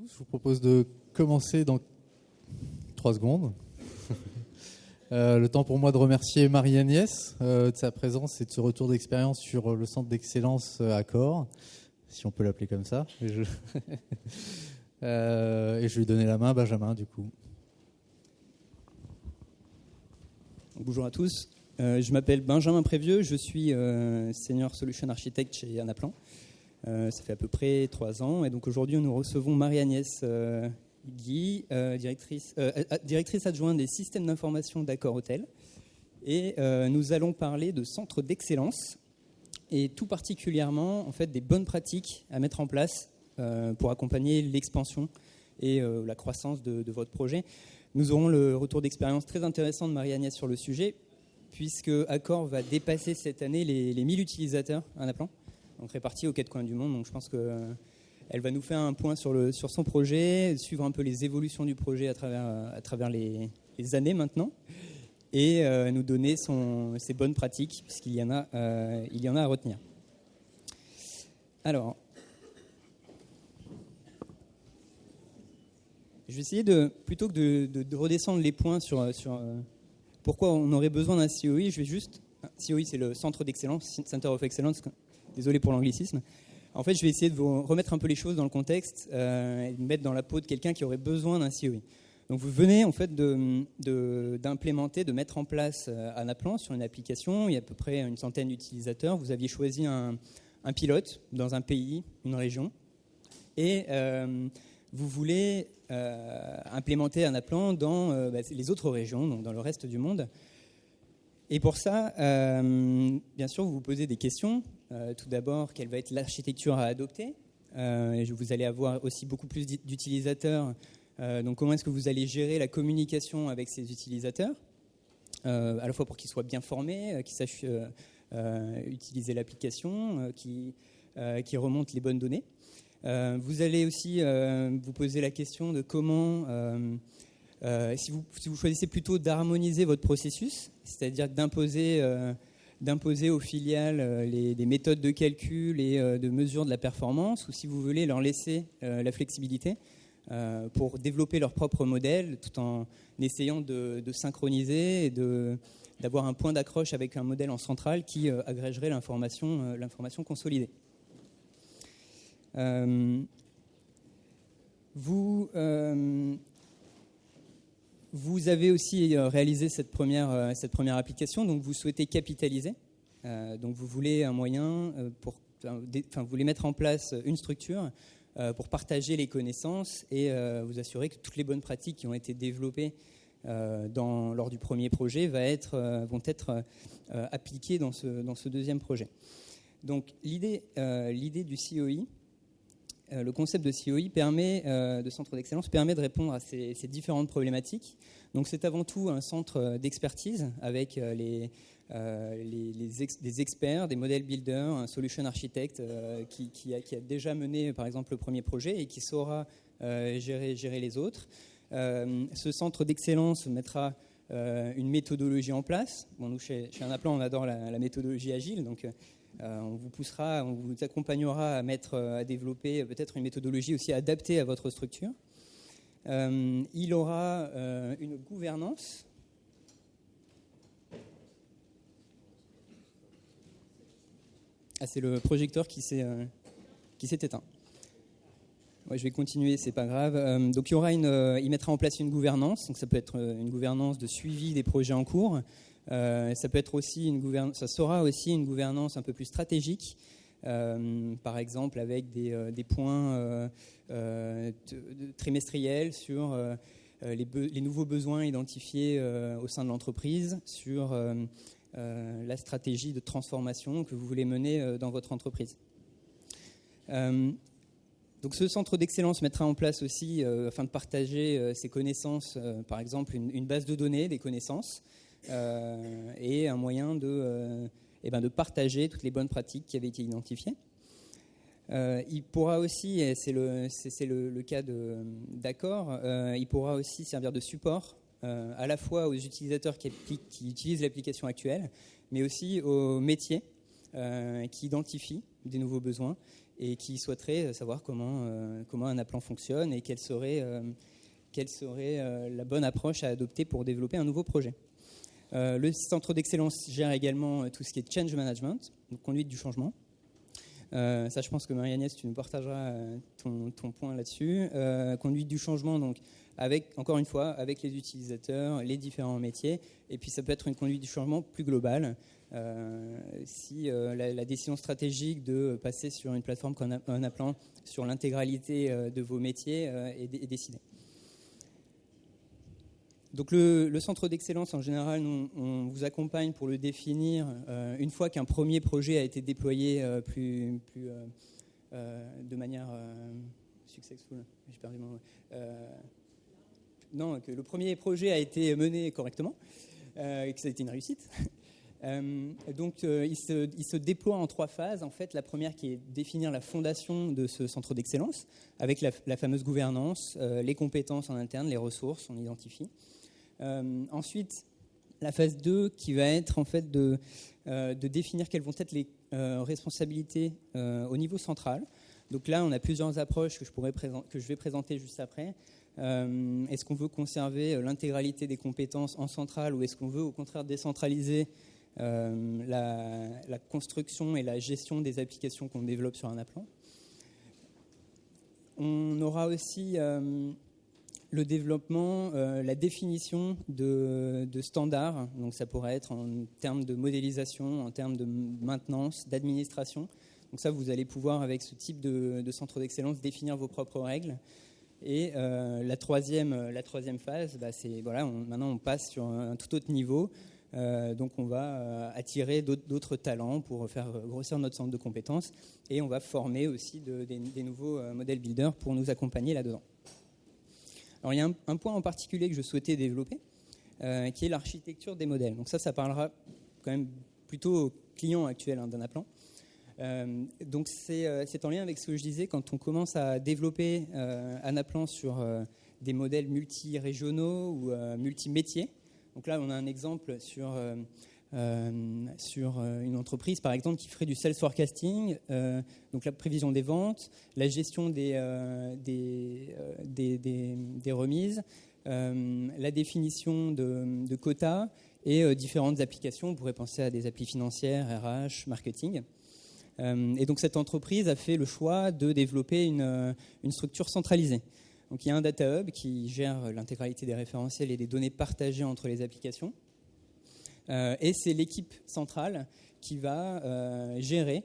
Je vous propose de commencer dans 3 secondes. Le temps pour moi de remercier Marie-Agnès de sa présence et de ce retour d'expérience sur le centre d'excellence Accor, si on peut l'appeler comme ça. Et je vais lui donner la main à Benjamin, du coup. Bonjour à tous, je m'appelle Benjamin Prévieux, je suis Senior Solution Architect chez Anaplan. Ça fait à peu près 3 ans et donc aujourd'hui nous recevons Marie-Agnès Guy, directrice adjointe des systèmes d'information d'Accor Hôtel, et nous allons parler de centres d'excellence et tout particulièrement en fait des bonnes pratiques à mettre en place pour accompagner l'expansion et la croissance de votre projet. Nous aurons le retour d'expérience très intéressant de Marie-Agnès sur le sujet, puisque Accor va dépasser cette année les 1000 utilisateurs à Anaplan, donc répartis aux 4 coins du monde. Donc je pense qu'elle va nous faire un point sur son projet, suivre un peu les évolutions du projet à travers les années maintenant, et nous donner ses bonnes pratiques, puisqu'il y en a à retenir. Alors, je vais essayer plutôt que de redescendre les points sur pourquoi on aurait besoin d'un COI, je vais juste... COI, c'est le Centre d'Excellence, Center of Excellence, désolé pour l'anglicisme. En fait, je vais essayer de vous remettre un peu les choses dans le contexte et de mettre dans la peau de quelqu'un qui aurait besoin d'un COI. Donc vous venez en fait d'implémenter, de mettre en place Anaplan sur une application, il y a à peu près une centaine d'utilisateurs. Vous aviez choisi un pilote dans un pays, une région, et vous voulez implémenter Anaplan dans les autres régions, donc dans le reste du monde. Et pour ça, bien sûr, vous vous posez des questions. Tout d'abord, quelle va être l'architecture à adopter ? Vous allez avoir aussi beaucoup plus d'utilisateurs. Donc, comment est-ce que vous allez gérer la communication avec ces utilisateurs ? À la fois pour qu'ils soient bien formés, qu'ils sachent utiliser l'application, qu'ils remontent les bonnes données. Vous allez aussi vous poser la question de comment... si vous choisissez plutôt d'harmoniser votre processus, c'est-à-dire d'imposer aux filiales des méthodes de calcul et de mesure de la performance, ou si vous voulez leur laisser la flexibilité pour développer leur propre modèle tout en essayant de synchroniser et d'avoir un point d'accroche avec un modèle en centrale qui agrégerait l'information consolidée. Vous avez aussi réalisé cette première application, donc vous souhaitez capitaliser. Donc vous voulez un moyen vous voulez mettre en place une structure pour partager les connaissances et vous assurer que toutes les bonnes pratiques qui ont été développées lors du premier projet vont être appliquées dans ce deuxième projet. Donc l'idée du COI, le concept de COI de centre d'excellence permet de répondre à ces différentes problématiques. Donc c'est avant tout un centre d'expertise avec des experts, des modèle builders, un solution architect qui a déjà mené par exemple le premier projet et qui saura gérer les autres. Ce centre d'excellence mettra une méthodologie en place. Bon, nous chez Anaplan on adore la méthodologie agile, donc on vous poussera, on vous accompagnera à développer peut-être une méthodologie aussi adaptée à votre structure. Il aura une gouvernance. Ah, c'est le projecteur qui s'est éteint. Ouais, je vais continuer, c'est pas grave. Donc il mettra en place une gouvernance. Donc ça peut être une gouvernance de suivi des projets en cours. Ça peut être aussi ça sera aussi une gouvernance un peu plus stratégique, par exemple avec des points trimestriels sur les nouveaux besoins identifiés au sein de l'entreprise, sur la stratégie de transformation que vous voulez mener dans votre entreprise. Donc ce centre d'excellence mettra en place aussi, afin de partager ses connaissances, par exemple une base de données des connaissances, et un moyen de partager toutes les bonnes pratiques qui avaient été identifiées. Il pourra aussi, et c'est le cas d'Accor, il pourra aussi servir de support à la fois aux utilisateurs qui utilisent l'application actuelle, mais aussi aux métiers qui identifient des nouveaux besoins et qui souhaiteraient savoir comment un appelant fonctionne et quelle serait la bonne approche à adopter pour développer un nouveau projet. Le centre d'excellence gère également tout ce qui est change management, donc conduite du changement. Ça, je pense que Marie-Agnès, tu nous partageras ton point là-dessus. Conduite du changement, donc encore une fois, avec les utilisateurs, les différents métiers, et puis ça peut être une conduite du changement plus globale. Si la décision stratégique de passer sur une plateforme comme un appelant sur l'intégralité de vos métiers est décidée. Donc le centre d'excellence, en général, on vous accompagne pour le définir une fois qu'un premier projet a été déployé de manière successful. J'ai perdu mon mot. Non, que le premier projet a été mené correctement, et que ça a été une réussite. Donc il se déploie en 3 phases. En fait, la première qui est définir la fondation de ce centre d'excellence, avec la fameuse gouvernance, les compétences en interne, les ressources, on identifie. Ensuite, la phase 2 qui va être en fait de définir quelles vont être les responsabilités au niveau central. Donc là, on a plusieurs approches que je vais présenter juste après. Est-ce qu'on veut conserver l'intégralité des compétences en centrale ou est-ce qu'on veut au contraire décentraliser la construction et la gestion des applications qu'on développe sur un appelant? On aura aussi le développement, la définition de standards. Donc ça pourrait être en termes de modélisation, en termes de maintenance, d'administration. Donc ça, vous allez pouvoir, avec ce type de centre d'excellence, définir vos propres règles. Et la troisième phase, c'est maintenant on passe sur un tout autre niveau. Donc on va attirer d'autres talents pour faire grossir notre centre de compétences et on va former aussi des nouveaux modèles builders pour nous accompagner là-dedans. Alors il y a un point en particulier que je souhaitais développer, qui est l'architecture des modèles. Donc ça parlera quand même plutôt aux clients actuels d'un appelant. Donc c'est en lien avec ce que je disais, quand on commence à développer un appelant sur des modèles multi-régionaux ou multi-métiers. Donc là, on a un exemple sur une entreprise, par exemple, qui ferait du sales forecasting, donc la prévision des ventes, la gestion des remises, la définition de quotas et différentes applications. On pourrait penser à des applis financières, RH, marketing. Et donc cette entreprise a fait le choix de développer une structure centralisée. Donc il y a un data hub qui gère l'intégralité des référentiels et des données partagées entre les applications. Et c'est l'équipe centrale qui va gérer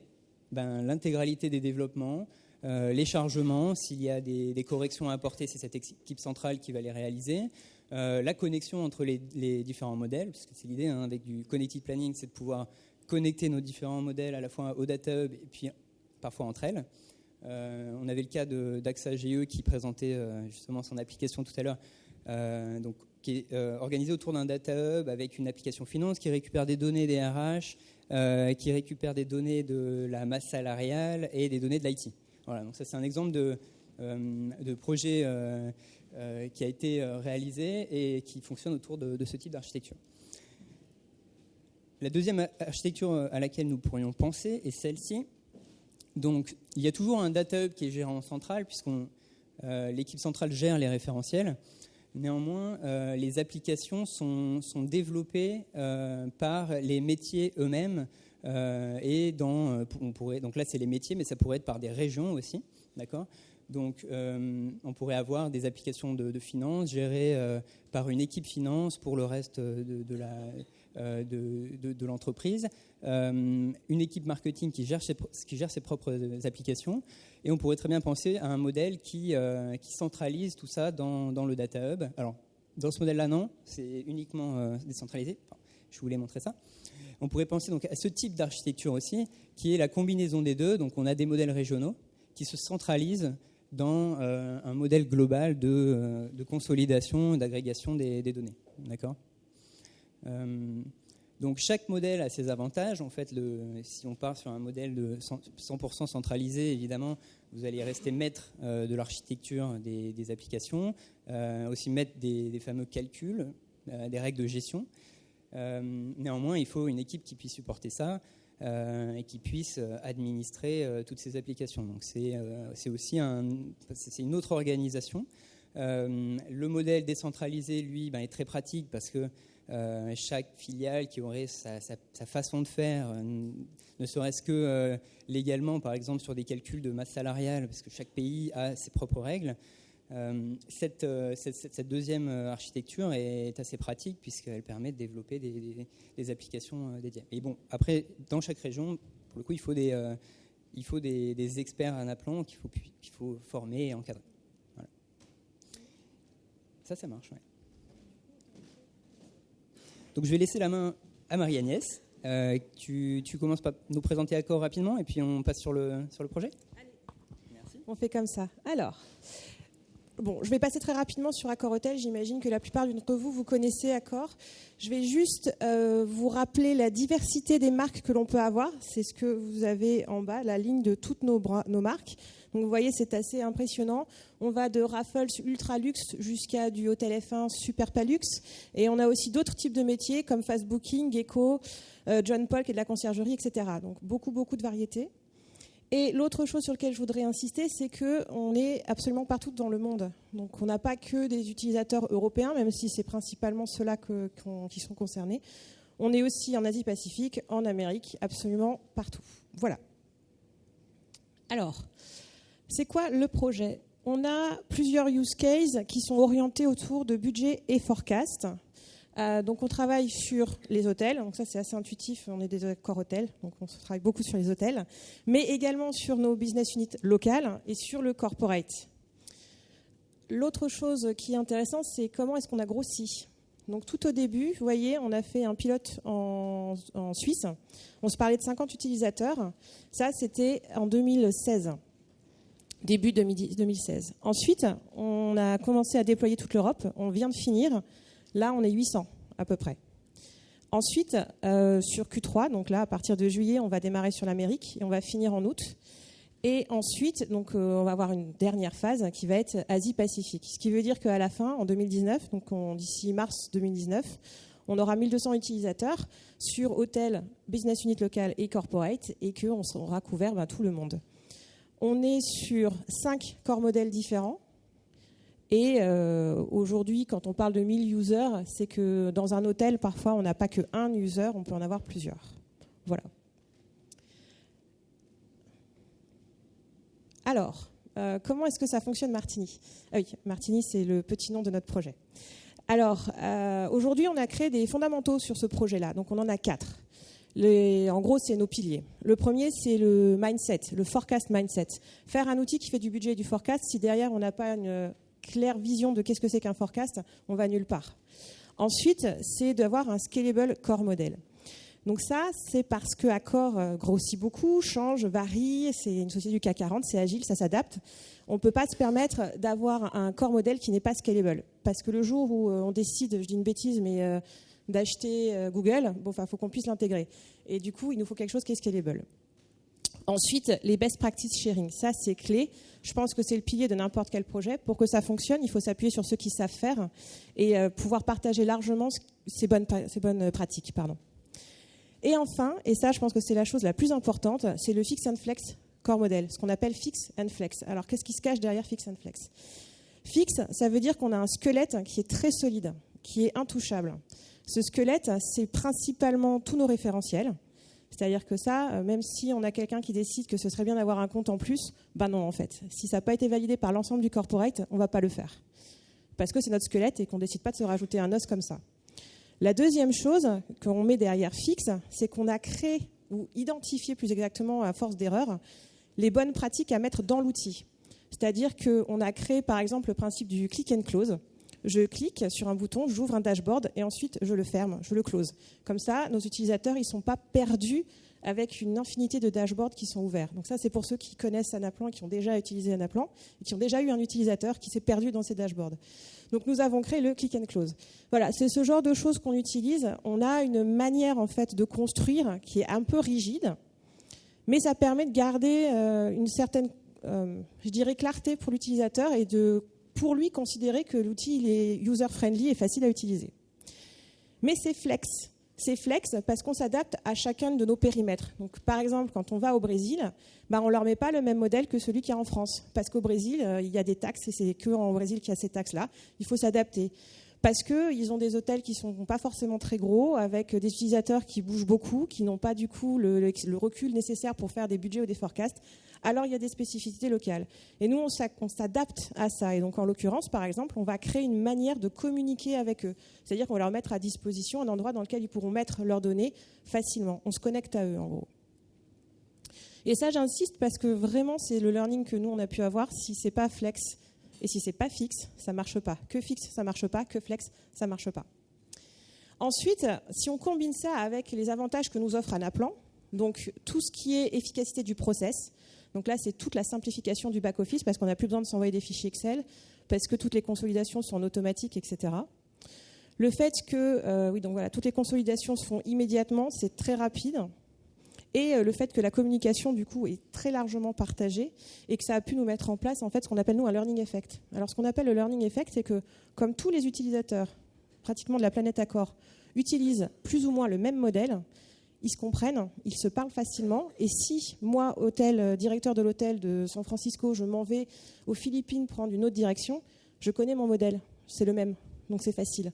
l'intégralité des développements, les chargements, s'il y a des corrections à apporter, c'est cette équipe centrale qui va les réaliser. La connexion entre les différents modèles, parce que c'est l'idée avec du connected planning, c'est de pouvoir connecter nos différents modèles à la fois au data hub et puis parfois entre elles. On avait le cas d'AXA GE qui présentait justement son application tout à l'heure, qui est organisée autour d'un data hub avec une application finance qui récupère des données des RH, qui récupère des données de la masse salariale et des données de l'IT. Voilà, donc ça c'est un exemple de projet qui a été réalisé et qui fonctionne autour de ce type d'architecture. La deuxième architecture à laquelle nous pourrions penser est celle-ci. Donc, il y a toujours un data hub qui est géré en centrale, puisque l'équipe centrale gère les référentiels. Néanmoins, les applications sont développées par les métiers eux-mêmes. Donc là, c'est les métiers, mais ça pourrait être par des régions aussi. D'accord ? Donc, on pourrait avoir des applications de finance gérées par une équipe finance pour le reste de l'entreprise, une équipe marketing qui gère ses propres applications, et on pourrait très bien penser à un modèle qui centralise tout ça dans le data hub. Alors, dans ce modèle-là, non, c'est uniquement décentralisé. Enfin, je voulais montrer ça. On pourrait penser donc à ce type d'architecture aussi, qui est la combinaison des deux. Donc, on a des modèles régionaux qui se centralisent dans un modèle global de consolidation, d'agrégation des données. D'accord ? Donc chaque modèle a ses avantages. En fait, si on part sur un modèle de 100% centralisé, évidemment, vous allez rester maître de l'architecture des applications, aussi maître des fameux calculs, des règles de gestion. Néanmoins, il faut une équipe qui puisse supporter ça. et qui puisse administrer toutes ces applications. Donc c'est aussi c'est une autre organisation. Le modèle décentralisé, lui, est très pratique parce que chaque filiale qui aurait sa façon de faire, ne serait-ce que légalement, par exemple sur des calculs de masse salariale, parce que chaque pays a ses propres règles. Cette deuxième architecture est assez pratique puisqu'elle permet de développer des applications dédiées. Et bon, après, dans chaque région, pour le coup, il faut des experts Anaplan qu'il faut former et encadrer. Voilà. Ça marche, ouais. Donc je vais laisser la main à Marie-Agnès. Tu commences par nous présenter Accor rapidement et puis on passe sur le projet. Allez. Merci. On fait comme ça. Alors, je vais passer très rapidement sur Accor Hôtel. J'imagine que la plupart d'entre vous connaissez Accor. Je vais juste vous rappeler la diversité des marques que l'on peut avoir. C'est ce que vous avez en bas, la ligne de toutes nos marques. Donc vous voyez, c'est assez impressionnant. On va de Raffles Ultra Luxe jusqu'à du Hôtel F1 Super Palux. Et on a aussi d'autres types de métiers comme Fast Booking, Gecko, John Paul qui est de la conciergerie, etc. Donc beaucoup de variétés. Et l'autre chose sur laquelle je voudrais insister, c'est qu'on est absolument partout dans le monde. Donc on n'a pas que des utilisateurs européens, même si c'est principalement ceux-là qui sont concernés. On est aussi en Asie-Pacifique, en Amérique, absolument partout. Voilà. Alors, c'est quoi le projet ? On a plusieurs use cases qui sont orientés autour de budget et forecast. Donc on travaille sur les hôtels, donc ça c'est assez intuitif, on est des Accor hôtels, donc on travaille beaucoup sur les hôtels, mais également sur nos business units locales et sur le corporate. L'autre chose qui est intéressante, c'est comment est-ce qu'on a grossi. Donc tout au début, vous voyez, on a fait un pilote en Suisse, on se parlait de 50 utilisateurs, ça c'était en 2016. Début 2016. Ensuite, on a commencé à déployer toute l'Europe, on vient de finir. Là, on est 800 à peu près. Ensuite, sur Q3, donc là, à partir de juillet, on va démarrer sur l'Amérique et on va finir en août. Et ensuite, donc, on va avoir une dernière phase qui va être Asie-Pacifique. Ce qui veut dire qu'à la fin, en 2019, donc d'ici mars 2019, on aura 1200 utilisateurs sur hôtel, business unit local et corporate et qu'on aura couvert tout le monde. On est sur 5 corps modèles différents. Et aujourd'hui, quand on parle de 1000 users, c'est que dans un hôtel, parfois, on n'a pas qu'un user, on peut en avoir plusieurs. Voilà. Alors, comment est-ce que ça fonctionne Martini ? Ah oui, Martini, c'est le petit nom de notre projet. Alors, aujourd'hui, on a créé des fondamentaux sur ce projet-là. Donc, on en a 4. En gros, c'est nos piliers. Le premier, c'est le mindset, le forecast mindset. Faire un outil qui fait du budget et du forecast, si derrière, on n'a pas une claire vision de qu'est-ce que c'est qu'un forecast, on va nulle part. Ensuite, c'est d'avoir un scalable core model. Donc ça, c'est parce que Accor grossit beaucoup, change, varie, c'est une société du CAC 40, c'est agile, ça s'adapte. On ne peut pas se permettre d'avoir un core model qui n'est pas scalable. Parce que le jour où on décide, je dis une bêtise, mais d'acheter Google, faut qu'on puisse l'intégrer. Et du coup, il nous faut quelque chose qui est scalable. Ensuite, les best practice sharing, ça c'est clé. Je pense que c'est le pilier de n'importe quel projet. Pour que ça fonctionne, il faut s'appuyer sur ceux qui savent faire et pouvoir partager largement ces bonnes pratiques. Et enfin, et ça je pense que c'est la chose la plus importante, c'est le fix and flex core model, ce qu'on appelle fix and flex. Alors qu'est-ce qui se cache derrière fix and flex ? Fixe, ça veut dire qu'on a un squelette qui est très solide, qui est intouchable. Ce squelette, c'est principalement tous nos référentiels. C'est-à-dire que ça, même si on a quelqu'un qui décide que ce serait bien d'avoir un compte en plus, non en fait. Si ça n'a pas été validé par l'ensemble du corporate, on ne va pas le faire. Parce que c'est notre squelette et qu'on ne décide pas de se rajouter un os comme ça. La deuxième chose qu'on met derrière fixe, c'est qu'on a créé, ou identifié plus exactement à force d'erreur, les bonnes pratiques à mettre dans l'outil. C'est-à-dire qu'on a créé par exemple le principe du click and close. Je clique sur un bouton, j'ouvre un dashboard et ensuite je le ferme, je le close. Comme ça, nos utilisateurs, ils ne sont pas perdus avec une infinité de dashboards qui sont ouverts. Donc ça, c'est pour ceux qui connaissent Anaplan et qui ont déjà utilisé Anaplan et qui ont déjà eu un utilisateur qui s'est perdu dans ces dashboards. Donc nous avons créé le click and close. Voilà, c'est ce genre de choses qu'on utilise. On a une manière en fait de construire qui est un peu rigide, mais ça permet de garder une certaine, je dirais, clarté pour l'utilisateur et de pour lui considérer que l'outil il est user-friendly et facile à utiliser. Mais c'est flex. C'est flex parce qu'on s'adapte à chacun de nos périmètres. Donc, par exemple, quand on va au Brésil, on ne leur met pas le même modèle que celui qu'il y a en France. Parce qu'au Brésil, il y a des taxes et c'est qu'en Brésil qu'il y a ces taxes-là. Il faut s'adapter. Parce qu'ils ont des hôtels qui ne sont pas forcément très gros, avec des utilisateurs qui bougent beaucoup, qui n'ont pas du coup le recul nécessaire pour faire des budgets ou des forecasts. Alors il y a des spécificités locales. Et nous, on s'adapte à ça. Et donc en l'occurrence, par exemple, on va créer une manière de communiquer avec eux. C'est-à-dire qu'on va leur mettre à disposition un endroit dans lequel ils pourront mettre leurs données facilement. On se connecte à eux, en gros. Et ça, j'insiste parce que vraiment, c'est le learning que nous, on a pu avoir. Si ce n'est pas flex et si ce n'est pas fixe, ça ne marche pas. Que fixe, ça ne marche pas. Que flex, ça ne marche pas. Ensuite, si on combine ça avec les avantages que nous offre Anaplan, donc tout ce qui est efficacité du process, donc là, c'est toute la simplification du back-office parce qu'on n'a plus besoin de s'envoyer des fichiers Excel, parce que toutes les consolidations sont en automatique, etc. Le fait que toutes les consolidations se font immédiatement, c'est très rapide. Et le fait que la communication, du coup, est très largement partagée et que ça a pu nous mettre en place, en fait, ce qu'on appelle, nous, un learning effect. Alors, ce qu'on appelle le learning effect, c'est que, comme tous les utilisateurs, pratiquement de la planète Accor, utilisent plus ou moins le même modèle, ils se comprennent, ils se parlent facilement. Et si, moi, directeur de l'hôtel de San Francisco, je m'en vais aux Philippines prendre une autre direction, je connais mon modèle, c'est le même, donc c'est facile.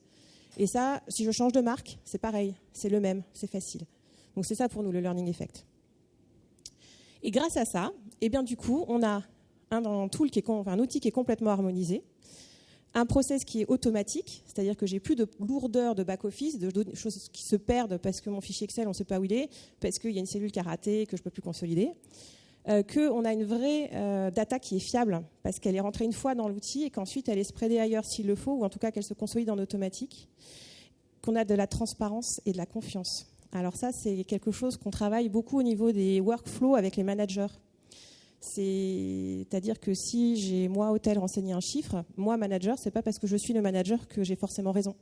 Et ça, si je change de marque, c'est pareil, c'est le même, c'est facile. Donc c'est ça pour nous, le learning effect. Et grâce à ça, du coup, on a un outil qui est complètement harmonisé, un process qui est automatique, c'est-à-dire que j'ai plus de lourdeur de back-office, de choses qui se perdent parce que mon fichier Excel, on ne sait pas où il est, parce qu'il y a une cellule qui a raté, que je ne peux plus consolider, qu'on a une vraie data qui est fiable, parce qu'elle est rentrée une fois dans l'outil et qu'ensuite elle est spreadée ailleurs s'il le faut, ou en tout cas qu'elle se consolide en automatique, qu'on a de la transparence et de la confiance. Alors ça, c'est quelque chose qu'on travaille beaucoup au niveau des workflows avec les managers. C'est-à-dire que si j'ai, moi, hôtel, renseigné un chiffre, moi, manager, c'est pas parce que je suis le manager que j'ai forcément raison.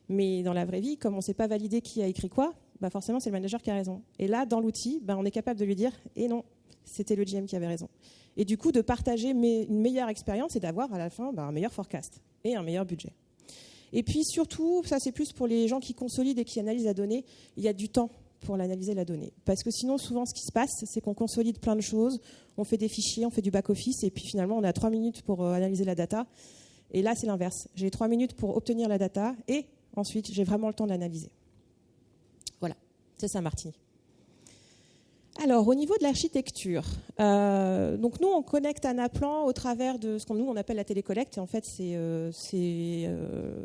Mais dans la vraie vie, comme on ne sait pas valider qui a écrit quoi, forcément, c'est le manager qui a raison. Et là, dans l'outil, on est capable de lui dire « et non, c'était le GM qui avait raison ». Et du coup, de partager une meilleure expérience et d'avoir à la fin un meilleur forecast et un meilleur budget. Et puis surtout, ça c'est plus pour les gens qui consolident et qui analysent la donnée, il y a du temps pour l'analyser la donnée. Parce que sinon, souvent, ce qui se passe, c'est qu'on consolide plein de choses, on fait des fichiers, on fait du back-office, et puis finalement, on a 3 minutes pour analyser la data. Et là, c'est l'inverse. J'ai 3 minutes pour obtenir la data, et ensuite, j'ai vraiment le temps de l'analyser. Voilà, c'est ça, Martini. Alors, au niveau de l'architecture, donc nous, on connecte Anaplan au travers de ce qu'on nous on appelle la télécollecte. Et en fait,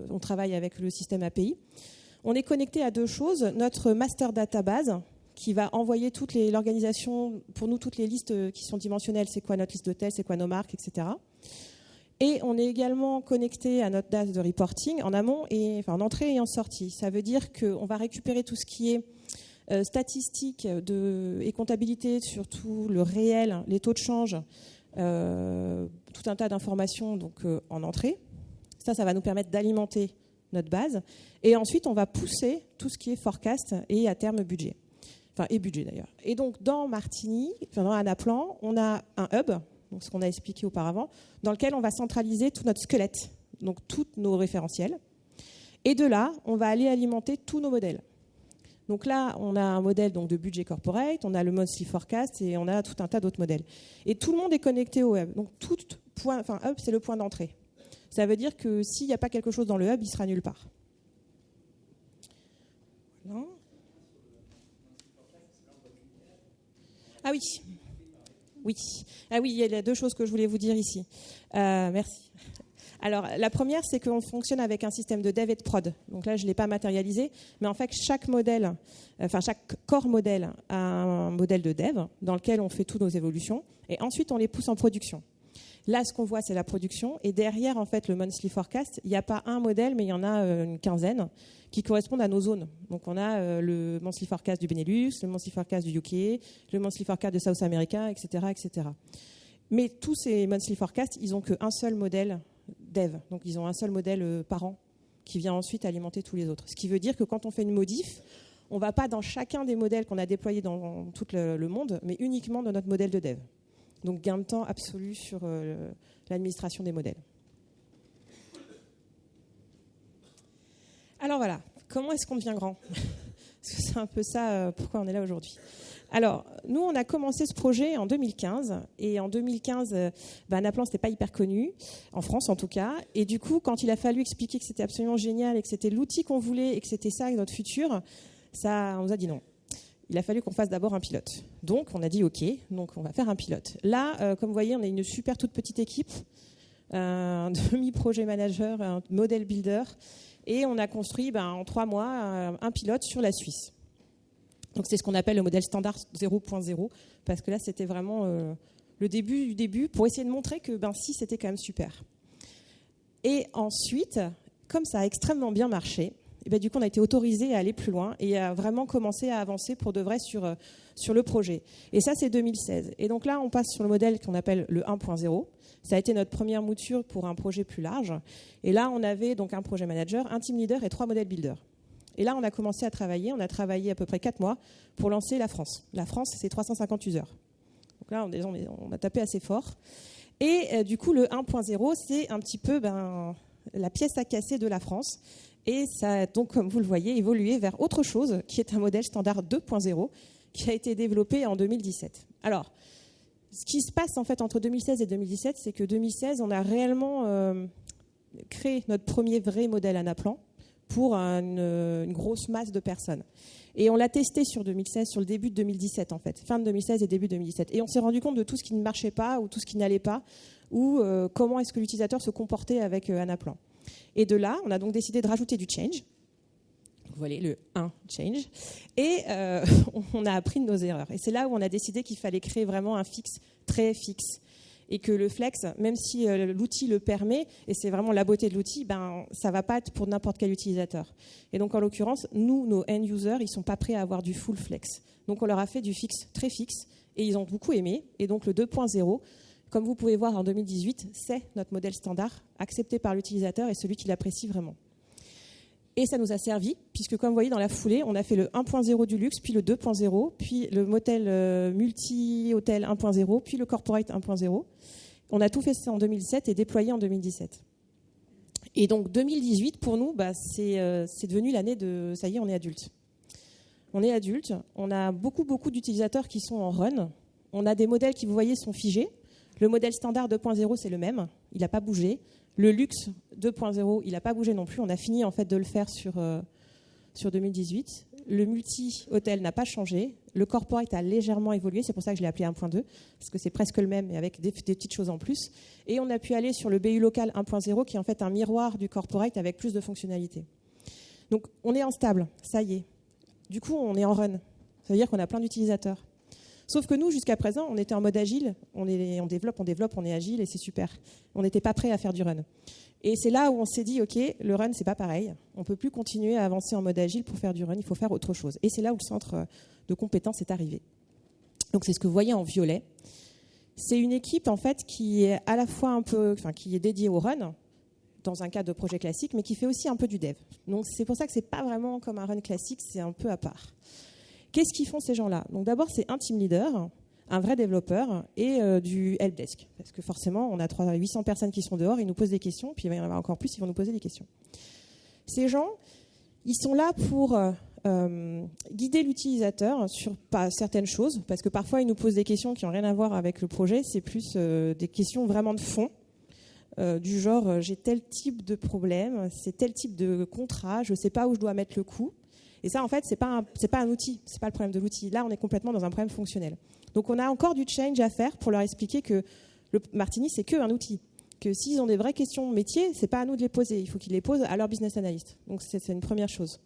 on travaille avec le système API. On est connecté à 2 choses. Notre master database, qui va envoyer l'organisation, pour nous, toutes les listes qui sont dimensionnelles. C'est quoi notre liste d'hôtels, c'est quoi nos marques, etc. Et on est également connecté à notre base de reporting en amont, en entrée et en sortie. Ça veut dire qu'on va récupérer tout ce qui est statistiques et comptabilité sur tout le réel, les taux de change, tout un tas d'informations en entrée. Ça va nous permettre d'alimenter notre base. Et ensuite, on va pousser tout ce qui est forecast et à terme budget. Et budget d'ailleurs. Et donc, dans Martini, dans Anaplan, on a un hub, donc ce qu'on a expliqué auparavant, dans lequel on va centraliser tout notre squelette, donc tous nos référentiels. Et de là, on va aller alimenter tous nos modèles. Donc là, on a un modèle de budget corporate, on a le monthly forecast et on a tout un tas d'autres modèles. Et tout le monde est connecté au hub. Donc hub, c'est le point d'entrée. Ça veut dire que s'il n'y a pas quelque chose dans le hub, il sera nulle part. Non. Ah oui. Oui. Ah oui, il y a 2 choses que je voulais vous dire ici. Merci. Alors, la première, c'est qu'on fonctionne avec un système de dev et de prod. Donc là, je ne l'ai pas matérialisé, mais en fait, chaque corps modèle a un modèle de dev dans lequel on fait toutes nos évolutions, et ensuite, on les pousse en production. Là, ce qu'on voit, c'est la production, et derrière, en fait, le monthly forecast, il n'y a pas un modèle, mais il y en a une quinzaine qui correspondent à nos zones. Donc, on a le monthly forecast du Benelux, le monthly forecast du UK, le monthly forecast de South America, etc., etc. Mais tous ces monthly forecasts, ils n'ont qu'un seul modèle dev. Donc, ils ont un seul modèle par an qui vient ensuite alimenter tous les autres. Ce qui veut dire que quand on fait une modif, on ne va pas dans chacun des modèles qu'on a déployés dans tout le monde, mais uniquement dans notre modèle de dev. Donc, gain de temps absolu sur l'administration des modèles. Alors voilà, comment est-ce qu'on devient grand ? que c'est un peu ça pourquoi on est là aujourd'hui. Alors, nous, on a commencé ce projet en 2015. Et en 2015, Anaplan, ce n'était pas hyper connu, en France en tout cas. Et du coup, quand il a fallu expliquer que c'était absolument génial et que c'était l'outil qu'on voulait et que c'était ça notre futur, on nous a dit non. Il a fallu qu'on fasse d'abord un pilote. Donc, on a dit OK, donc on va faire un pilote. Là, comme vous voyez, on est une super toute petite équipe, un demi-projet manager, un model builder. Et on a construit en 3 mois un pilote sur la Suisse. Donc c'est ce qu'on appelle le modèle standard 0.0, parce que là c'était vraiment le début du début, pour essayer de montrer que si c'était quand même super. Et ensuite, comme ça a extrêmement bien marché, du coup on a été autorisé à aller plus loin et à vraiment commencer à avancer pour de vrai sur le projet. Et ça c'est 2016. Et donc là on passe sur le modèle qu'on appelle le 1.0. Ça a été notre première mouture pour un projet plus large. Et là on avait donc un projet manager, un team leader et 3 modèles builders. Et là, on a commencé à travailler. On a travaillé à peu près 4 mois pour lancer la France. La France, c'est 350 users. Donc là, on a tapé assez fort. Et du coup, le 1.0, c'est un petit peu la pièce à casser de la France. Et ça a donc, comme vous le voyez, évolué vers autre chose, qui est un modèle standard 2.0, qui a été développé en 2017. Alors, ce qui se passe en fait entre 2016 et 2017, c'est que 2016, on a réellement créé notre premier vrai modèle Anaplan pour une grosse masse de personnes. Et on l'a testé sur 2016, sur le début de 2017 en fait, fin de 2016 et début 2017. Et on s'est rendu compte de tout ce qui ne marchait pas ou tout ce qui n'allait pas, ou comment est-ce que l'utilisateur se comportait avec Anaplan. Et de là, on a donc décidé de rajouter du change. Vous voyez le 1 change. Et on a appris de nos erreurs. Et c'est là où on a décidé qu'il fallait créer vraiment un fixe très fixe. Et que le flex, même si l'outil le permet, et c'est vraiment la beauté de l'outil, ça ne va pas être pour n'importe quel utilisateur. Et donc, en l'occurrence, nos end-users, ils ne sont pas prêts à avoir du full flex. Donc, on leur a fait du fixe très fixe, et ils ont beaucoup aimé. Et donc, le 2.0, comme vous pouvez voir en 2018, c'est notre modèle standard, accepté par l'utilisateur et celui qui l'apprécie vraiment. Et ça nous a servi, puisque comme vous voyez dans la foulée, on a fait le 1.0 du luxe, puis le 2.0, puis le modèle multi-hôtel 1.0, puis le corporate 1.0. On a tout fait ça en 2007 et déployé en 2017. Et donc 2018, pour nous, c'est devenu l'année de... Ça y est, on est adulte. On est adulte, on a beaucoup d'utilisateurs qui sont en run. On a des modèles qui, vous voyez, sont figés. Le modèle standard 2.0, c'est le même, il n'a pas bougé. Le luxe 2.0, il n'a pas bougé non plus. On a fini en fait de le faire sur 2018. Le multi-hôtel n'a pas changé. Le corporate a légèrement évolué. C'est pour ça que je l'ai appelé 1.2, parce que c'est presque le même, mais avec des petites choses en plus. Et on a pu aller sur le BU local 1.0, qui est en fait un miroir du corporate avec plus de fonctionnalités. Donc on est en stable, ça y est. Du coup, on est en run. Ça veut dire qu'on a plein d'utilisateurs. Sauf que nous, jusqu'à présent, on était en mode agile, on développe, on est agile et c'est super. On n'était pas prêt à faire du run. Et c'est là où on s'est dit, OK, le run, c'est pas pareil. On ne peut plus continuer à avancer en mode agile pour faire du run, il faut faire autre chose. Et c'est là où le centre de compétences est arrivé. Donc c'est ce que vous voyez en violet. C'est une équipe, en fait, qui est à la fois qui est dédiée au run, dans un cadre de projet classique, mais qui fait aussi un peu du dev. Donc c'est pour ça que c'est pas vraiment comme un run classique, c'est un peu à part. Qu'est-ce qu'ils font ces gens-là ? Donc d'abord, c'est un team leader, un vrai développeur et du helpdesk. Parce que forcément, on a 800 personnes qui sont dehors, ils nous posent des questions, puis il va y en avoir encore plus, ils vont nous poser des questions. Ces gens, ils sont là pour guider l'utilisateur sur certaines choses, parce que parfois, ils nous posent des questions qui n'ont rien à voir avec le projet, c'est plus des questions vraiment de fond, du genre, j'ai tel type de problème, c'est tel type de contrat, je ne sais pas où je dois mettre le coup. Et ça, en fait, c'est pas un outil, c'est pas le problème de l'outil. Là, on est complètement dans un problème fonctionnel. Donc, on a encore du change à faire pour leur expliquer que le Martini, c'est qu'un outil. Que s'ils ont des vraies questions métiers, c'est pas à nous de les poser. Il faut qu'ils les posent à leur business analyst. Donc, c'est une première chose.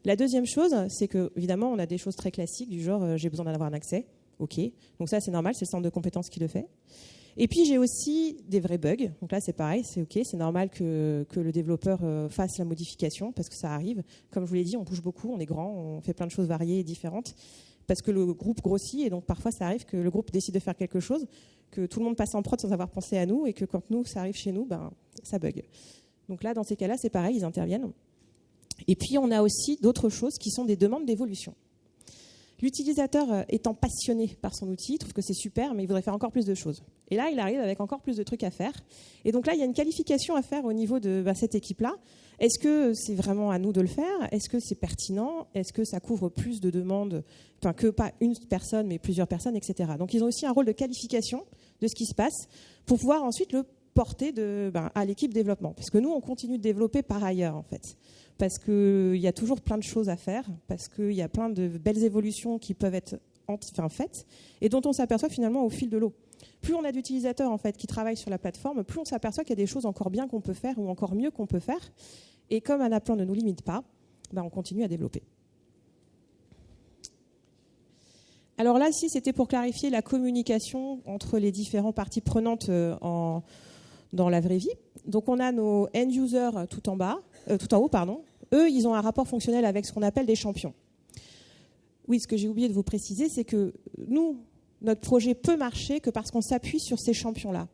La deuxième chose, c'est que, évidemment, on a des choses très classiques du genre, j'ai besoin d'en avoir un accès. OK. Donc, ça, c'est normal, c'est le centre de compétences qui le fait. Et puis, j'ai aussi des vrais bugs. Donc là, c'est pareil, c'est OK. C'est normal que le développeur fasse la modification parce que ça arrive. Comme je vous l'ai dit, on bouge beaucoup, on est grand, on fait plein de choses variées et différentes parce que le groupe grossit et donc parfois, ça arrive que le groupe décide de faire quelque chose, que tout le monde passe en prod sans avoir pensé à nous et que quand nous, ça arrive chez nous, ça bug. Donc là, dans ces cas-là, c'est pareil, ils interviennent. Et puis, on a aussi d'autres choses qui sont des demandes d'évolution. L'utilisateur étant passionné par son outil, il trouve que c'est super, mais il voudrait faire encore plus de choses. Et là, il arrive avec encore plus de trucs à faire. Et donc là, il y a une qualification à faire au niveau de cette équipe-là. Est-ce que c'est vraiment à nous de le faire? Est-ce que c'est pertinent? Est-ce que ça couvre plus de demandes, enfin que pas une personne, mais plusieurs personnes, etc. Donc ils ont aussi un rôle de qualification de ce qui se passe pour pouvoir ensuite le porter à l'équipe développement. Parce que nous, on continue de développer par ailleurs, en fait. Parce qu'il y a toujours plein de choses à faire, parce qu'il y a plein de belles évolutions qui peuvent être faites et dont on s'aperçoit finalement au fil de l'eau. Plus on a d'utilisateurs en fait, qui travaillent sur la plateforme, plus on s'aperçoit qu'il y a des choses encore bien qu'on peut faire ou encore mieux qu'on peut faire. Et comme Anaplan ne nous limite pas, on continue à développer. Alors là, ici, c'était pour clarifier la communication entre les différentes parties prenantes dans la vraie vie. Donc on a nos end-users tout en haut. Eux, ils ont un rapport fonctionnel avec ce qu'on appelle des champions. Oui, ce que j'ai oublié de vous préciser, c'est que nous, notre projet peut marcher que parce qu'on s'appuie sur ces champions-là.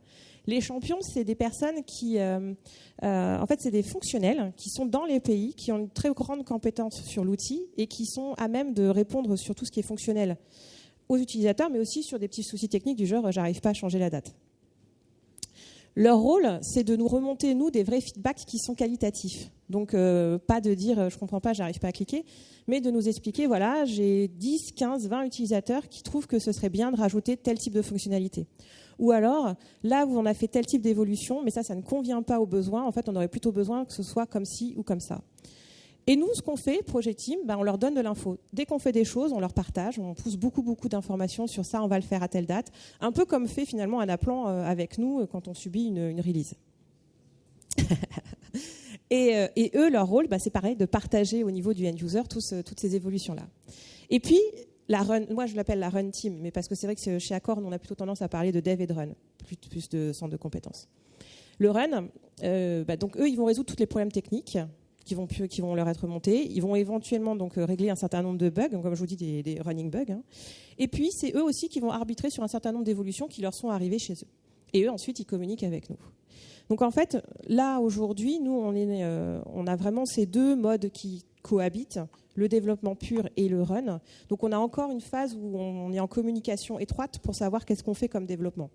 Les champions, c'est des personnes qui, en fait, c'est des fonctionnels qui sont dans les pays, qui ont une très grande compétence sur l'outil et qui sont à même de répondre sur tout ce qui est fonctionnel aux utilisateurs, mais aussi sur des petits soucis techniques du genre « j'arrive pas à changer la date ». Leur rôle, c'est de nous remonter, nous, des vrais feedbacks qui sont qualitatifs. Donc, pas de dire « je comprends pas, j'arrive pas à cliquer », mais de nous expliquer « voilà, j'ai 10, 15, 20 utilisateurs qui trouvent que ce serait bien de rajouter tel type de fonctionnalité ». Ou alors, là où on a fait tel type d'évolution, mais ça ne convient pas aux besoins, en fait, on aurait plutôt besoin que ce soit comme ci ou comme ça. Et nous, ce qu'on fait, Projet Team, on leur donne de l'info. Dès qu'on fait des choses, on leur partage, on pousse beaucoup d'informations sur ça, on va le faire à telle date. Un peu comme fait finalement Anaplan avec nous quand on subit une release. et eux, leur rôle, c'est pareil, de partager au niveau du end-user toutes ces évolutions-là. Et puis, la run, moi je l'appelle la run team, mais parce que c'est vrai que chez Acorn, on a plutôt tendance à parler de dev et de run, plus de centre de compétences. Le run, donc eux, ils vont résoudre tous les problèmes techniques qui vont leur être montés. Ils vont éventuellement donc régler un certain nombre de bugs, donc, comme je vous dis, des running bugs. Hein. Et puis, c'est eux aussi qui vont arbitrer sur un certain nombre d'évolutions qui leur sont arrivées chez eux. Et eux, ensuite, ils communiquent avec nous. Donc, en fait, là, aujourd'hui, nous, on a vraiment ces deux modes qui cohabitent, le développement pur et le run. Donc, on a encore une phase où on est en communication étroite pour savoir qu'est-ce qu'on fait comme développement.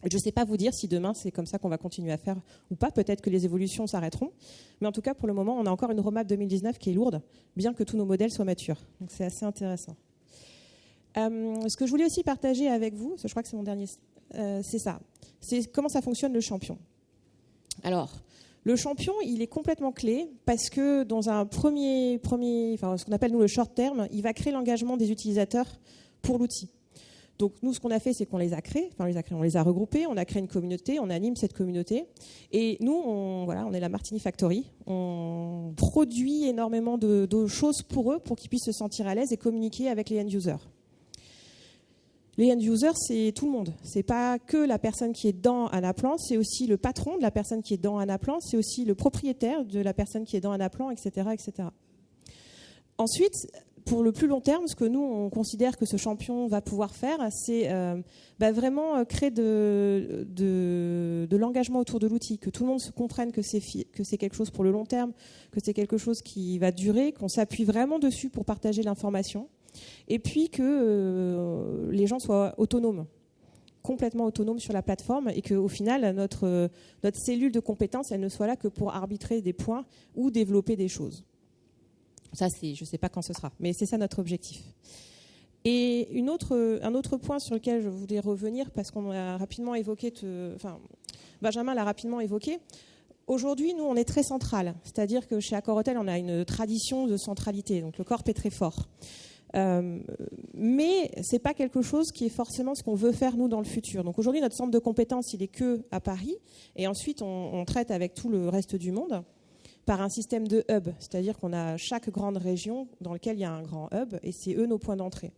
Je ne sais pas vous dire si demain, c'est comme ça qu'on va continuer à faire ou pas. Peut-être que les évolutions s'arrêteront. Mais en tout cas, pour le moment, on a encore une roadmap 2019 qui est lourde, bien que tous nos modèles soient matures. Donc, c'est assez intéressant. Ce que je voulais aussi partager avec vous, je crois que c'est mon dernier, c'est ça. C'est comment ça fonctionne le champion. Alors, le champion, il est complètement clé parce que dans un premier ce qu'on appelle nous le short term, il va créer l'engagement des utilisateurs pour l'outil. Donc nous, ce qu'on a fait, c'est qu'on les a créés, on les a regroupés, on a créé une communauté, on anime cette communauté. Et nous, on est la Martini Factory. On produit énormément de choses pour eux, pour qu'ils puissent se sentir à l'aise et communiquer avec les end-users. Les end-users, c'est tout le monde. C'est pas que la personne qui est dans Anaplan, c'est aussi le patron de la personne qui est dans Anaplan, c'est aussi le propriétaire de la personne qui est dans Anaplan, etc., etc. Ensuite, pour le plus long terme, ce que nous, on considère que ce champion va pouvoir faire, c'est vraiment créer de l'engagement autour de l'outil, que tout le monde se comprenne que c'est quelque chose pour le long terme, que c'est quelque chose qui va durer, qu'on s'appuie vraiment dessus pour partager l'information, et puis que les gens soient autonomes, complètement autonomes sur la plateforme, et qu'au final, notre cellule de compétences, elle ne soit là que pour arbitrer des points ou développer des choses. Ça, je ne sais pas quand ce sera, mais c'est ça notre objectif. Et un autre point sur lequel je voulais revenir, parce qu'on a rapidement évoqué, Benjamin l'a rapidement évoqué, aujourd'hui, nous, on est très central. C'est-à-dire que chez Accor Hotel, on a une tradition de centralité, donc le corps est très fort. Mais ce n'est pas quelque chose qui est forcément ce qu'on veut faire, nous, dans le futur. Donc aujourd'hui, notre centre de compétences, il est que à Paris, et ensuite, on traite avec tout le reste du monde par un système de hub, c'est-à-dire qu'on a chaque grande région dans laquelle il y a un grand hub, et c'est eux nos points d'entrée.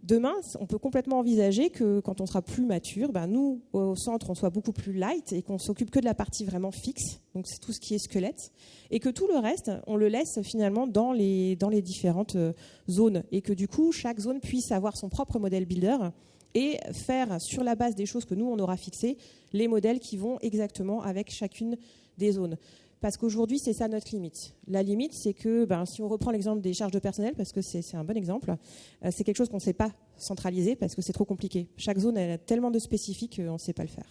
Demain, on peut complètement envisager que quand on sera plus mature, nous, au centre, on soit beaucoup plus light et qu'on s'occupe que de la partie vraiment fixe, donc c'est tout ce qui est squelette, et que tout le reste, on le laisse finalement dans les différentes zones, et que du coup, chaque zone puisse avoir son propre modèle builder et faire, sur la base des choses que nous, on aura fixées, les modèles qui vont exactement avec chacune des zones. Parce qu'aujourd'hui, c'est ça notre limite. La limite, c'est que si on reprend l'exemple des charges de personnel, parce que c'est un bon exemple, c'est quelque chose qu'on ne sait pas centraliser parce que c'est trop compliqué. Chaque zone elle a tellement de spécifiques qu'on ne sait pas le faire.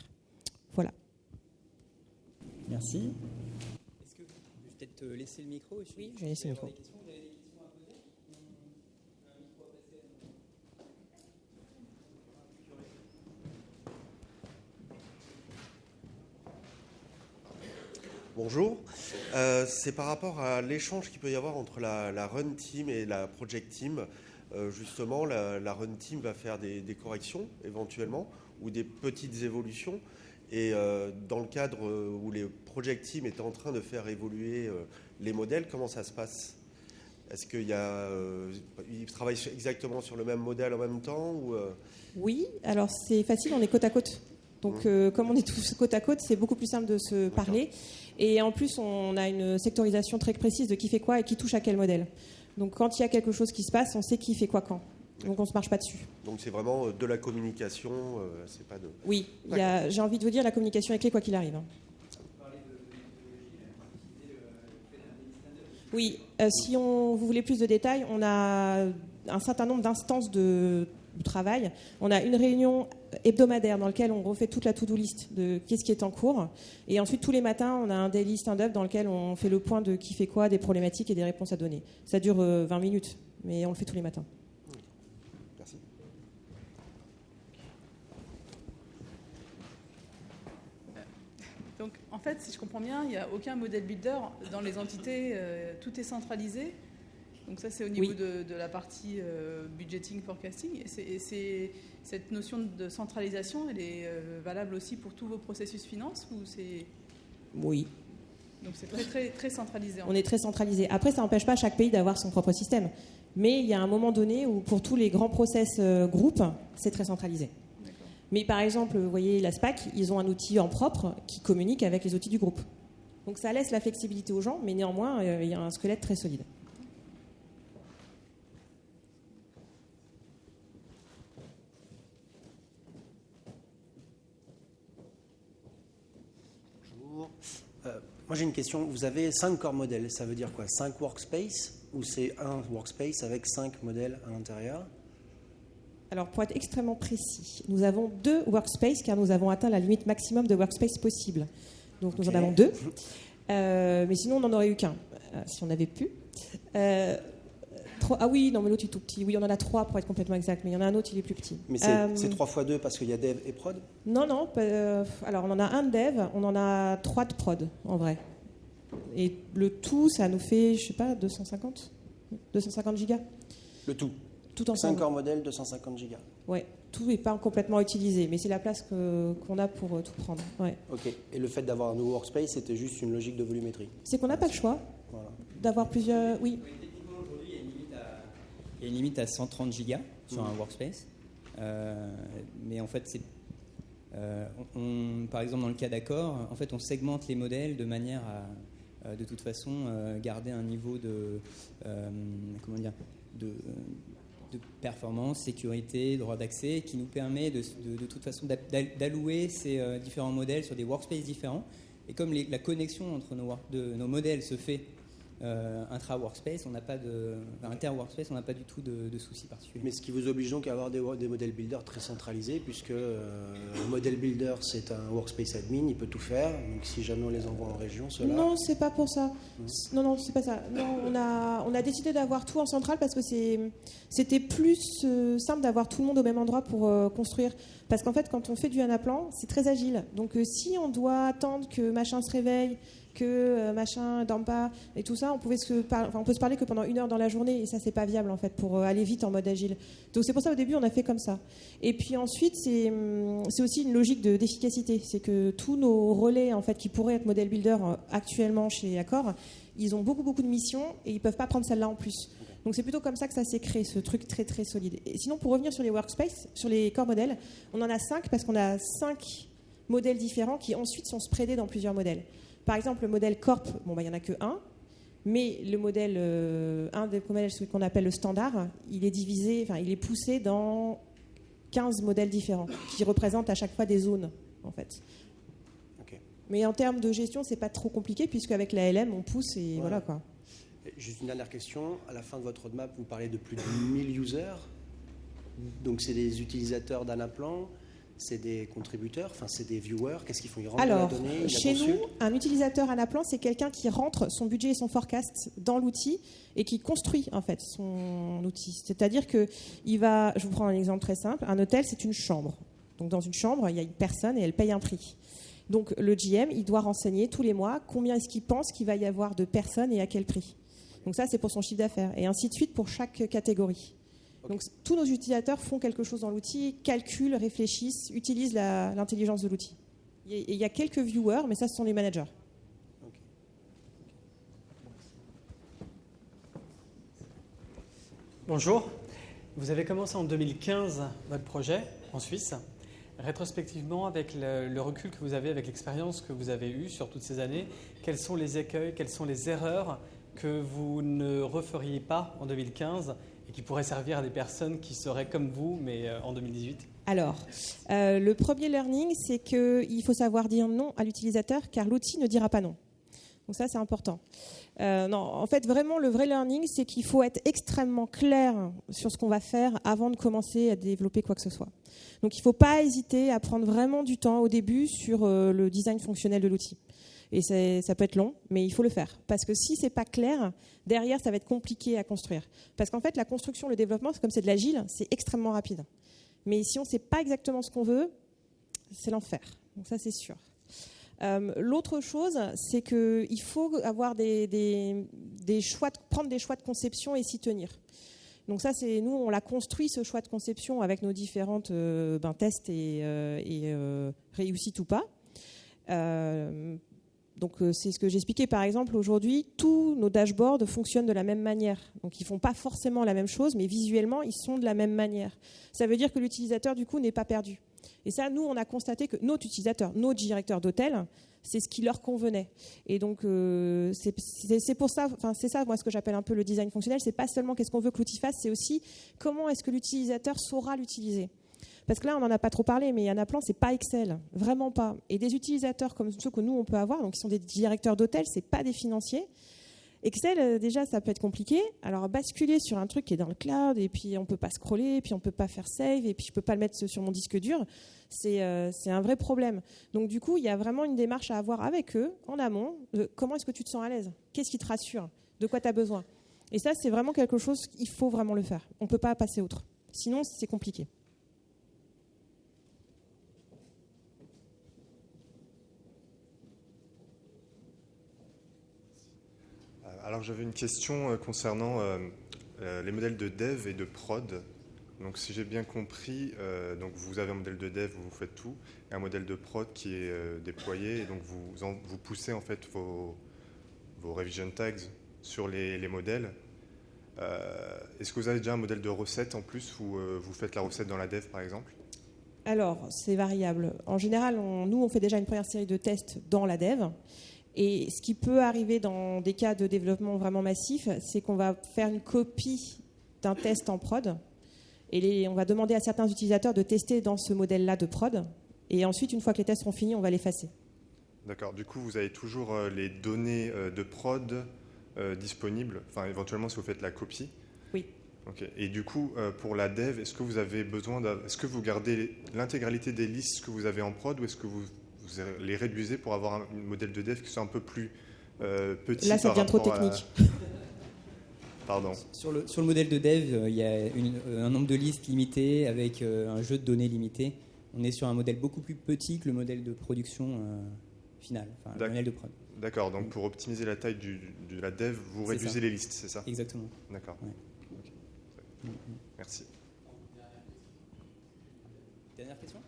Voilà. Merci. Est-ce que vous pouvez peut-être laisser le micro? Oui, je vais laisser le micro. Bonjour, c'est par rapport à l'échange qu'il peut y avoir entre la Run Team et la Project Team. Justement, la Run Team va faire des corrections éventuellement ou des petites évolutions. Et dans le cadre où les Project Team étaient en train de faire évoluer les modèles, comment ça se passe? Est-ce qu'ils travaillent exactement sur le même modèle en même temps ou Oui, alors c'est facile, on est côte à côte. Donc comme on est tous côte à côte, c'est beaucoup plus simple de se parler. Et en plus, on a une sectorisation très précise de qui fait quoi et qui touche à quel modèle. Donc quand il y a quelque chose qui se passe, on sait qui fait quoi quand. Donc on ne se marche pas dessus. Donc c'est vraiment de la communication, c'est pas de... Oui, j'ai envie de vous dire, la communication est clé quoi qu'il arrive. Oui, si vous voulez plus de détails, on a un certain nombre d'instances de travail. On a une réunion hebdomadaire dans laquelle on refait toute la to-do list de qu'est-ce qui est en cours. Et ensuite, tous les matins, on a un daily stand-up dans lequel on fait le point de qui fait quoi, des problématiques et des réponses à donner. Ça dure 20 minutes, mais on le fait tous les matins. Merci. Donc, en fait, si je comprends bien, il n'y a aucun modèle builder dans les entités, tout est centralisé. Donc ça, c'est au niveau de la partie budgeting, forecasting. Et cette notion de centralisation, elle est valable aussi pour tous vos processus finance ou c'est... Oui. Donc c'est très, très, très centralisé. On est très centralisé. Après, ça n'empêche pas chaque pays d'avoir son propre système. Mais il y a un moment donné où, pour tous les grands process groupes, c'est très centralisé. D'accord. Mais par exemple, vous voyez, la SPAC, ils ont un outil en propre qui communique avec les outils du groupe. Donc ça laisse la flexibilité aux gens, mais néanmoins, il y a un squelette très solide. Moi j'ai une question, vous avez 5 corps modèles, ça veut dire quoi? 5 workspace ou c'est un workspace avec 5 modèles à l'intérieur? Alors pour être extrêmement précis, nous avons 2 workspaces car nous avons atteint la limite maximum de workspace possible. Donc nous en avons 2, mais sinon on n'en aurait eu qu'un, si on avait pu. Ah oui, non mais l'autre est tout petit. Oui, on en a 3 pour être complètement exact, mais il y en a un autre, il est plus petit. Mais c'est 3 x 2 parce qu'il y a dev et prod? Non, alors on en a un de dev, on en a 3 de prod en vrai. Et le tout, ça nous fait, je sais pas, 250 gigas. Le tout? Tout ensemble. 5 corps modèles, 250 gigas. Ouais, tout n'est pas complètement utilisé, mais c'est la place qu'on a pour tout prendre. Ouais. Ok, et le fait d'avoir un nouveau workspace, c'était juste une logique de volumétrie? C'est qu'on n'a pas le choix d'avoir plusieurs... Oui. Il y a une limite à 130 gigas sur un workspace. Mais en fait, par exemple, dans le cas d'accord, en fait, on segmente les modèles de manière à, de toute façon, garder un niveau de performance, sécurité, droit d'accès, qui nous permet de toute façon d'allouer ces différents modèles sur des workspaces différents. Et comme la connexion entre nos modèles se fait intra-workspace, inter-workspace, on n'a pas du tout de soucis particuliers. Mais ce qui vous oblige donc à avoir des modèles builders très centralisés, puisque un modèle builder, c'est un workspace admin, il peut tout faire. Donc si jamais on les envoie en région, cela... Non, c'est pas pour ça. Non, c'est pas ça. Non, on a décidé d'avoir tout en centrale parce que c'était plus simple d'avoir tout le monde au même endroit pour construire. Parce qu'en fait, quand on fait du Anaplan, c'est très agile. Donc si on doit attendre que machin se réveille, que machin dorme pas et tout ça, on peut se parler que pendant 1 heure dans la journée et ça c'est pas viable en fait pour aller vite en mode agile. Donc c'est pour ça au début on a fait comme ça. Et puis ensuite c'est aussi une logique d'efficacité, c'est que tous nos relais en fait qui pourraient être model builder actuellement chez Accor, ils ont beaucoup de missions et ils peuvent pas prendre celle-là en plus. Donc c'est plutôt comme ça que ça s'est créé, ce truc très très solide. Et sinon pour revenir sur les workspaces, sur les core modèles, on en a 5 parce qu'on a 5 modèles différents qui ensuite sont spreadés dans plusieurs modèles. Par exemple, le modèle Corp, il n'y en a que un, mais le modèle, un des modèles, celui qu'on appelle le standard, il est poussé dans 15 modèles différents, qui représentent à chaque fois des zones, en fait. Ok. Mais en termes de gestion, c'est pas trop compliqué puisqu'avec la LM, on pousse et voilà quoi. Juste une dernière question. À la fin de votre roadmap, vous parlez de plus de 1000 users. Donc, c'est des utilisateurs d'Anaplan, c'est des contributeurs, enfin, c'est des viewers. Qu'est-ce qu'ils font? Ils rentrent Alors, la donnée, chez nous, un utilisateur Anaplan, c'est quelqu'un qui rentre son budget et son forecast dans l'outil et qui construit en fait son outil. C'est-à-dire que je vous prends un exemple très simple. Un hôtel, c'est une chambre. Donc, dans une chambre, il y a une personne et elle paye un prix. Donc, le GM, il doit renseigner tous les mois combien est-ce qu'il pense qu'il va y avoir de personnes et à quel prix. Donc, ça, c'est pour son chiffre d'affaires. Et ainsi de suite pour chaque catégorie. Donc tous nos utilisateurs font quelque chose dans l'outil, calculent, réfléchissent, utilisent l'intelligence de l'outil. Il y a quelques viewers, mais ça, ce sont les managers. Okay. Bonjour. Vous avez commencé en 2015 votre projet en Suisse. Rétrospectivement, avec le recul que vous avez, avec l'expérience que vous avez eue sur toutes ces années, quels sont les écueils, quelles sont les erreurs que vous ne referiez pas en 2015 et qui pourraient servir à des personnes qui seraient comme vous, mais en 2018 ? Alors, le premier learning, c'est qu'il faut savoir dire non à l'utilisateur, car l'outil ne dira pas non. Donc ça, c'est important. Non, en fait, vraiment, le vrai learning, c'est qu'il faut être extrêmement clair sur ce qu'on va faire avant de commencer à développer quoi que ce soit. Donc, il ne faut pas hésiter à prendre vraiment du temps au début sur le design fonctionnel de l'outil. Et ça peut être long, mais il faut le faire. Parce que si ce n'est pas clair, derrière, ça va être compliqué à construire. Parce qu'en fait, la construction, le développement, comme c'est de l'agile, c'est extrêmement rapide. Mais si on ne sait pas exactement ce qu'on veut, c'est l'enfer. Donc ça, c'est sûr. L'autre chose, c'est qu'il faut avoir des choix, prendre des choix de conception et s'y tenir. Donc ça, c'est nous, on l'a construit, ce choix de conception, avec nos différentes tests et réussites ou pas. Donc c'est ce que j'expliquais. Par exemple, aujourd'hui, tous nos dashboards fonctionnent de la même manière. Donc ils ne font pas forcément la même chose, mais visuellement, ils sont de la même manière. Ça veut dire que l'utilisateur, du coup, n'est pas perdu. Et ça, nous, on a constaté que notre utilisateur, nos directeurs d'hôtel, c'est ce qui leur convenait. Et donc, c'est pour ça, enfin, c'est ça, moi, ce que j'appelle un peu le design fonctionnel. C'est pas seulement qu'est-ce qu'on veut que l'outil fasse, c'est aussi comment est-ce que l'utilisateur saura l'utiliser. Parce que là, on n'en a pas trop parlé, mais Anaplan, c'est pas Excel, vraiment pas. Et des utilisateurs comme ceux que nous, on peut avoir, donc qui sont des directeurs d'hôtel, c'est pas des financiers. Excel, déjà, ça peut être compliqué. Alors, basculer sur un truc qui est dans le cloud, et puis on peut pas scroller, et puis on peut pas faire save, et puis je peux pas le mettre sur mon disque dur, c'est un vrai problème. Donc, du coup, il y a vraiment une démarche à avoir avec eux, en amont, de comment est-ce que tu te sens à l'aise ? Qu'est-ce qui te rassure ? De quoi tu as besoin ? Et ça, c'est vraiment quelque chose qu'il faut vraiment le faire. On peut pas passer outre. Sinon, c'est compliqué. Alors j'avais une question concernant les modèles de dev et de prod. Donc si j'ai bien compris, donc vous avez un modèle de dev où vous faites tout, et un modèle de prod qui est déployé, et donc vous poussez en fait vos revision tags sur les modèles. Est-ce que vous avez déjà un modèle de recette en plus où vous faites la recette dans la dev par exemple ? Alors, c'est variable. En général, nous, on fait déjà une première série de tests dans la dev. Et ce qui peut arriver dans des cas de développement vraiment massif, c'est qu'on va faire une copie d'un test en prod. Et on va demander à certains utilisateurs de tester dans ce modèle-là de prod. Et ensuite, une fois que les tests seront finis, on va l'effacer. D'accord. Du coup, vous avez toujours les données de prod disponibles, enfin éventuellement si vous faites la copie. Oui. Okay. Et du coup, pour la dev, est-ce que vous avez besoin est-ce que vous gardez l'intégralité des listes que vous avez en prod ou est-ce que vous les réduisez pour avoir un modèle de dev qui soit un peu plus petit? Là, ça devient trop technique. Pardon. Sur le modèle de dev, il y a un nombre de listes limité avec un jeu de données limité. On est sur un modèle beaucoup plus petit que le modèle de production final, enfin le modèle de prod. D'accord, donc pour optimiser la taille de la dev, vous réduisez les listes, c'est ça ? Exactement. D'accord. Ouais. Okay. Merci. Dernière question ?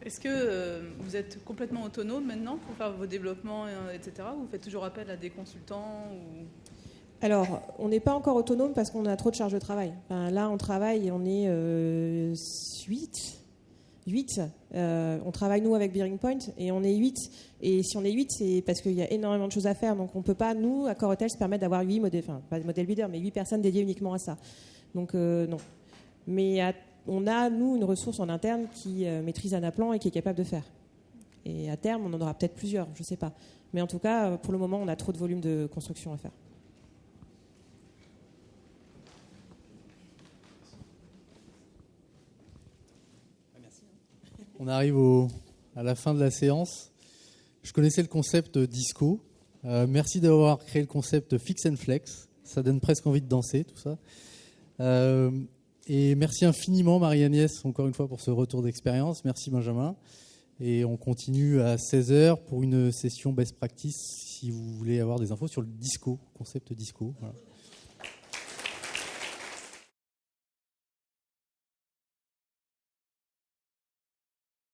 Est-ce que vous êtes complètement autonome maintenant pour faire vos développements, etc. ou vous faites toujours appel à des consultants ou... Alors, on n'est pas encore autonome parce qu'on a trop de charge de travail. Enfin, là, on travaille et on est 8. On travaille, nous, avec Bearing Point, et on est 8. Et si on est 8, c'est parce qu'il y a énormément de choses à faire. Donc, on ne peut pas, nous, à Core Hotel, se permettre d'avoir 8 modèles, enfin, pas de modèle builder, mais 8 personnes dédiées uniquement à ça. Donc, non. Mais on a, nous, une ressource en interne qui maîtrise Anaplan et qui est capable de faire. Et à terme, on en aura peut-être plusieurs, je ne sais pas. Mais en tout cas, pour le moment, on a trop de volume de construction à faire. On arrive à la fin de la séance. Je connaissais le concept disco. Merci d'avoir créé le concept fix and flex. Ça donne presque envie de danser, tout ça. Et merci infiniment, Marie-Agnès, encore une fois, pour ce retour d'expérience. Merci, Benjamin. Et on continue à 16h pour une session best practice si vous voulez avoir des infos sur le disco, concept disco. Voilà.